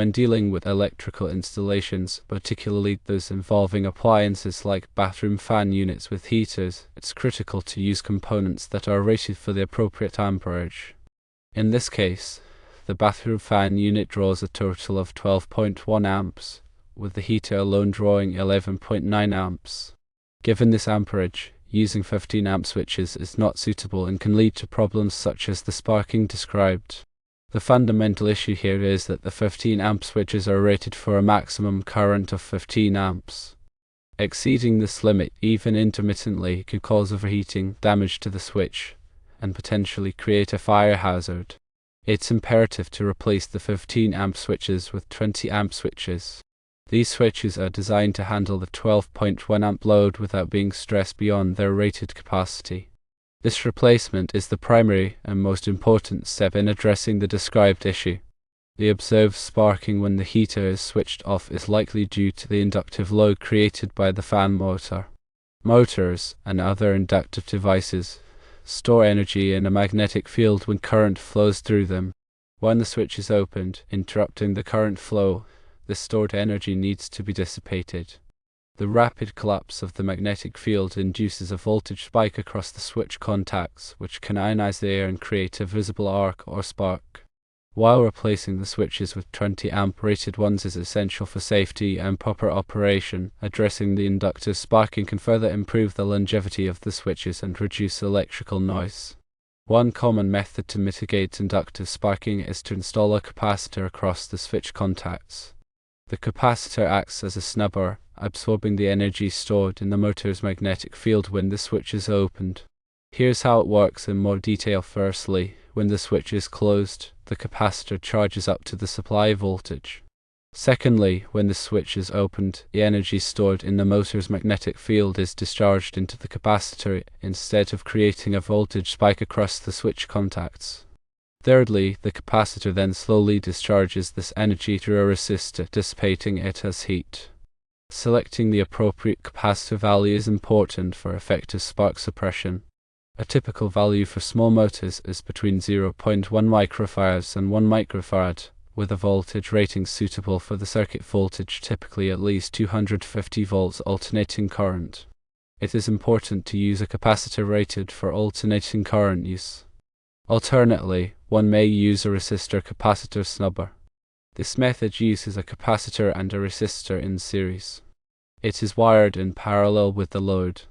When dealing with electrical installations, particularly those involving appliances like bathroom fan units with heaters, it's critical to use components that are rated for the appropriate amperage. In this case, the bathroom fan unit draws a total of 12.1 amps, with the heater alone drawing 11.9 amps. Given this amperage, using 15 amp switches is not suitable and can lead to problems such as the sparking described. The fundamental issue here is that the 15 amp switches are rated for a maximum current of 15 amps. Exceeding this limit, even intermittently, could cause overheating, damage to the switch, and potentially create a fire hazard. It's imperative to replace the 15 amp switches with 20 amp switches. These switches are designed to handle the 12.1 amp load without being stressed beyond their rated capacity. This replacement is the primary and most important step in addressing the described issue. The observed sparking when the heater is switched off is likely due to the inductive load created by the fan motor. Motors and other inductive devices store energy in a magnetic field when current flows through them. When the switch is opened, interrupting the current flow, the stored energy needs to be dissipated. The rapid collapse of the magnetic field induces a voltage spike across the switch contacts, which can ionize the air and create a visible arc or spark. While replacing the switches with 20 amp rated ones is essential for safety and proper operation, addressing the inductive sparking can further improve the longevity of the switches and reduce electrical noise. One common method to mitigate inductive sparking is to install a capacitor across the switch contacts. The capacitor acts as a snubber, absorbing the energy stored in the motor's magnetic field when the switch is opened. Here's how it works in more detail. Firstly, when the switch is closed, the capacitor charges up to the supply voltage. Secondly, when the switch is opened, the energy stored in the motor's magnetic field is discharged into the capacitor instead of creating a voltage spike across the switch contacts. Thirdly, the capacitor then slowly discharges this energy through a resistor, dissipating it as heat. Selecting the appropriate capacitor value is important for effective spark suppression. A typical value for small motors is between 0.1 microfarads and 1 microfarad, with a voltage rating suitable for the circuit voltage, typically at least 250 volts alternating current. It is important to use a capacitor rated for alternating current use. Alternately, one may use a resistor capacitor snubber. This method uses a capacitor and a resistor in series. It is wired in parallel with the load.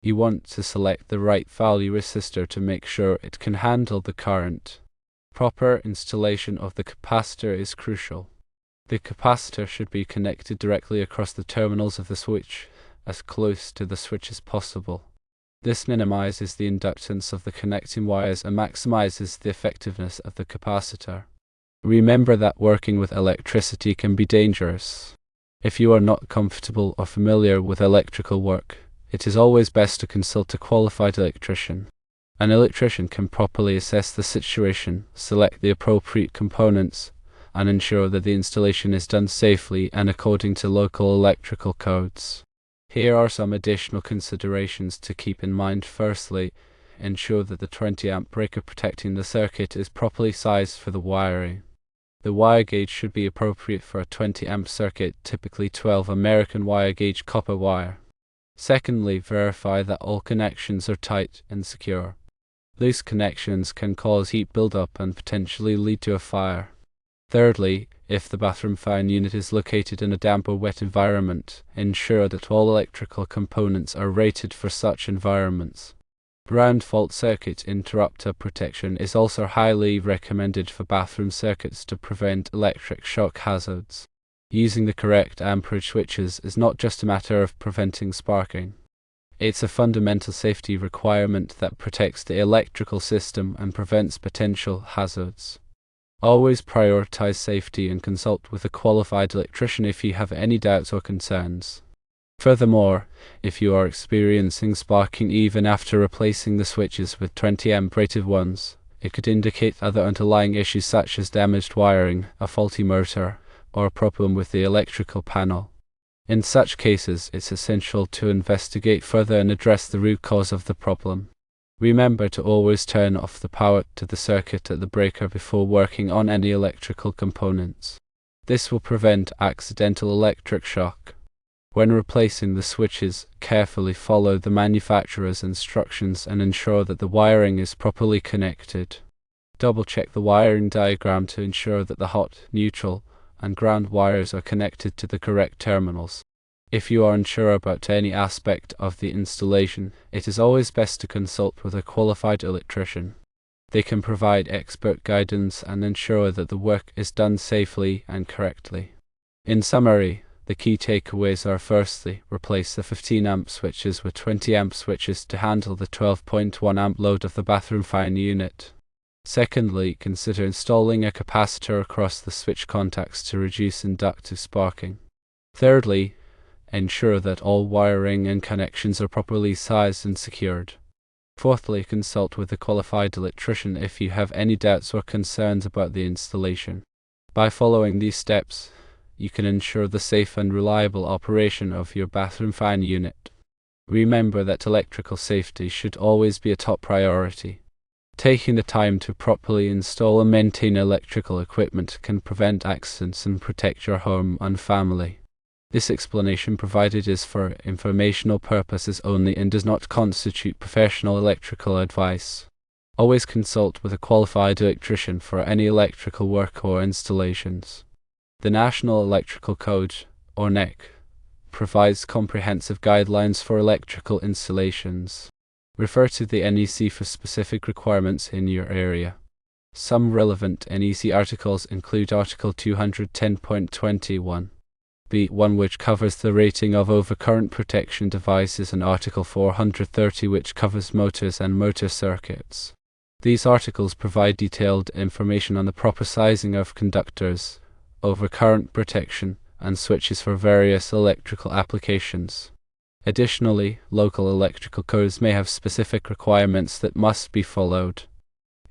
You want to select the right value resistor to make sure it can handle the current. Proper installation of the capacitor is crucial. The capacitor should be connected directly across the terminals of the switch, as close to the switch as possible. This minimizes the inductance of the connecting wires and maximizes the effectiveness of the capacitor. Remember that working with electricity can be dangerous. If you are not comfortable or familiar with electrical work, it is always best to consult a qualified electrician. An electrician can properly assess the situation, select the appropriate components, and ensure that the installation is done safely and according to local electrical codes. Here are some additional considerations to keep in mind. Firstly, ensure that the 20 amp breaker protecting the circuit is properly sized for the wiring. The wire gauge should be appropriate for a 20 amp circuit, typically 12 American wire gauge copper wire. Secondly, verify that all connections are tight and secure. Loose connections can cause heat buildup and potentially lead to a fire. Thirdly, if the bathroom fan unit is located in a damp or wet environment, ensure that all electrical components are rated for such environments. Ground fault circuit interrupter protection is also highly recommended for bathroom circuits to prevent electric shock hazards. Using the correct amperage switches is not just a matter of preventing sparking. It's a fundamental safety requirement that protects the electrical system and prevents potential hazards. Always prioritize safety and consult with a qualified electrician if you have any doubts or concerns. Furthermore, if you are experiencing sparking even after replacing the switches with 20 amp rated ones, it could indicate other underlying issues such as damaged wiring, a faulty motor, or a problem with the electrical panel. In such cases, it's essential to investigate further and address the root cause of the problem. Remember to always turn off the power to the circuit at the breaker before working on any electrical components. This will prevent accidental electric shock. When replacing the switches, carefully follow the manufacturer's instructions and ensure that the wiring is properly connected. Double-check the wiring diagram to ensure that the hot, neutral, and ground wires are connected to the correct terminals. If you are unsure about any aspect of the installation, it is always best to consult with a qualified electrician. They can provide expert guidance and ensure that the work is done safely and correctly. In summary, the key takeaways are: firstly, replace the 15 amp switches with 20 amp switches to handle the 12.1 amp load of the bathroom fan unit. Secondly, consider installing a capacitor across the switch contacts to reduce inductive sparking. Thirdly, ensure that all wiring and connections are properly sized and secured. Fourthly, consult with a qualified electrician if you have any doubts or concerns about the installation. By following these steps, you can ensure the safe and reliable operation of your bathroom fan unit. Remember that electrical safety should always be a top priority. Taking the time to properly install and maintain electrical equipment can prevent accidents and protect your home and family. This explanation provided is for informational purposes only and does not constitute professional electrical advice. Always consult with a qualified electrician for any electrical work or installations. The National Electrical Code, or NEC, provides comprehensive guidelines for electrical installations. Refer to the NEC for specific requirements in your area. Some relevant NEC articles include Article 210.21. B1, which covers the rating of overcurrent protection devices, and Article 430, which covers motors and motor circuits. These articles provide detailed information on the proper sizing of conductors, overcurrent protection, and switches for various electrical applications. Additionally, local electrical codes may have specific requirements that must be followed.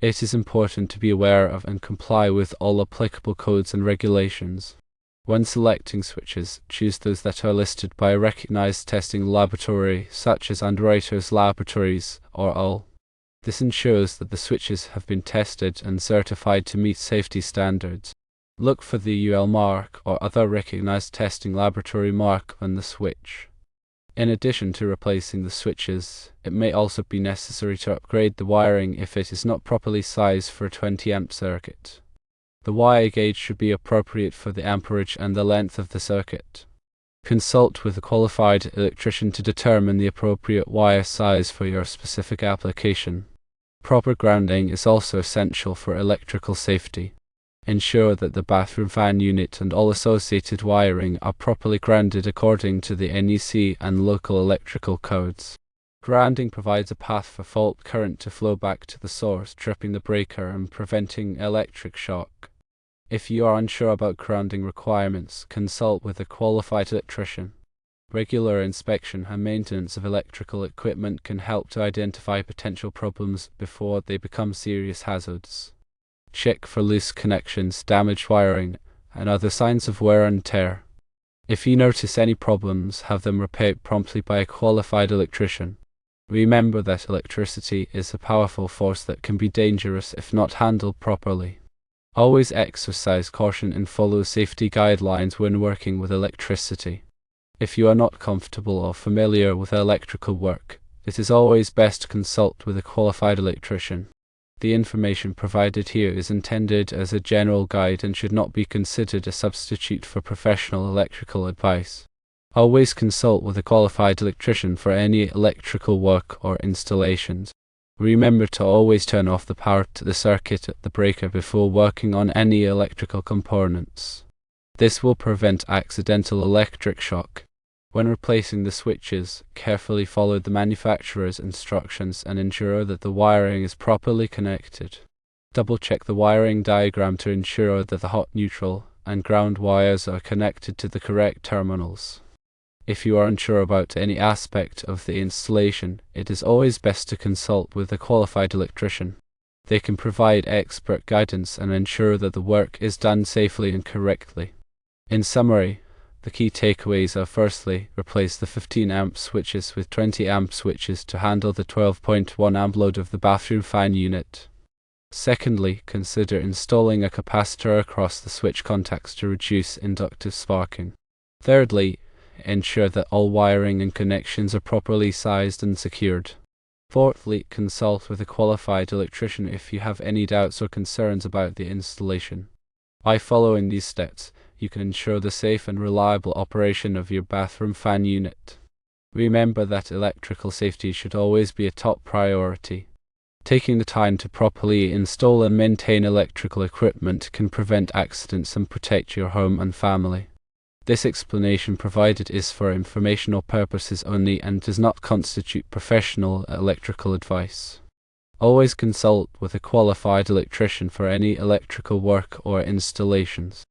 It is important to be aware of and comply with all applicable codes and regulations. When selecting switches, choose those that are listed by a recognized testing laboratory, such as Underwriters Laboratories or all. This ensures that the switches have been tested and certified to meet safety standards. Look for the UL mark or other recognized testing laboratory mark on the switch. In addition to replacing the switches, it may also be necessary to upgrade the wiring if it is not properly sized for a 20 amp circuit. The wire gauge should be appropriate for the amperage and the length of the circuit. Consult with a qualified electrician to determine the appropriate wire size for your specific application. Proper grounding is also essential for electrical safety. Ensure that the bathroom fan unit and all associated wiring are properly grounded according to the NEC and local electrical codes. Grounding provides a path for fault current to flow back to the source, tripping the breaker and preventing electric shock. If you are unsure about grounding requirements, consult with a qualified electrician. Regular inspection and maintenance of electrical equipment can help to identify potential problems before they become serious hazards. Check for loose connections, damaged wiring, and other signs of wear and tear. If you notice any problems, have them repaired promptly by a qualified electrician. Remember that electricity is a powerful force that can be dangerous if not handled properly. Always exercise caution and follow safety guidelines when working with electricity. If you are not comfortable or familiar with electrical work, it is always best to consult with a qualified electrician. The information provided here is intended as a general guide and should not be considered a substitute for professional electrical advice. Always consult with a qualified electrician for any electrical work or installations. Remember to always turn off the power to the circuit at the breaker before working on any electrical components. This will prevent accidental electric shock. When replacing the switches, carefully follow the manufacturer's instructions and ensure that the wiring is properly connected. Double-check the wiring diagram to ensure that the hot, neutral, and ground wires are connected to the correct terminals. If you are unsure about any aspect of the installation, it is always best to consult with a qualified electrician. They can provide expert guidance and ensure that the work is done safely and correctly. In summary, the key takeaways are: firstly, replace the 15 amp switches with 20 amp switches to handle the 12.1 amp load of the bathroom fan unit. Secondly, consider installing a capacitor across the switch contacts to reduce inductive sparking. Thirdly, ensure that all wiring and connections are properly sized and secured. Fourthly, consult with a qualified electrician if you have any doubts or concerns about the installation. By following these steps, you can ensure the safe and reliable operation of your bathroom fan unit. Remember that electrical safety should always be a top priority. Taking the time to properly install and maintain electrical equipment can prevent accidents and protect your home and family. This explanation provided is for informational purposes only and does not constitute professional electrical advice. Always consult with a qualified electrician for any electrical work or installations.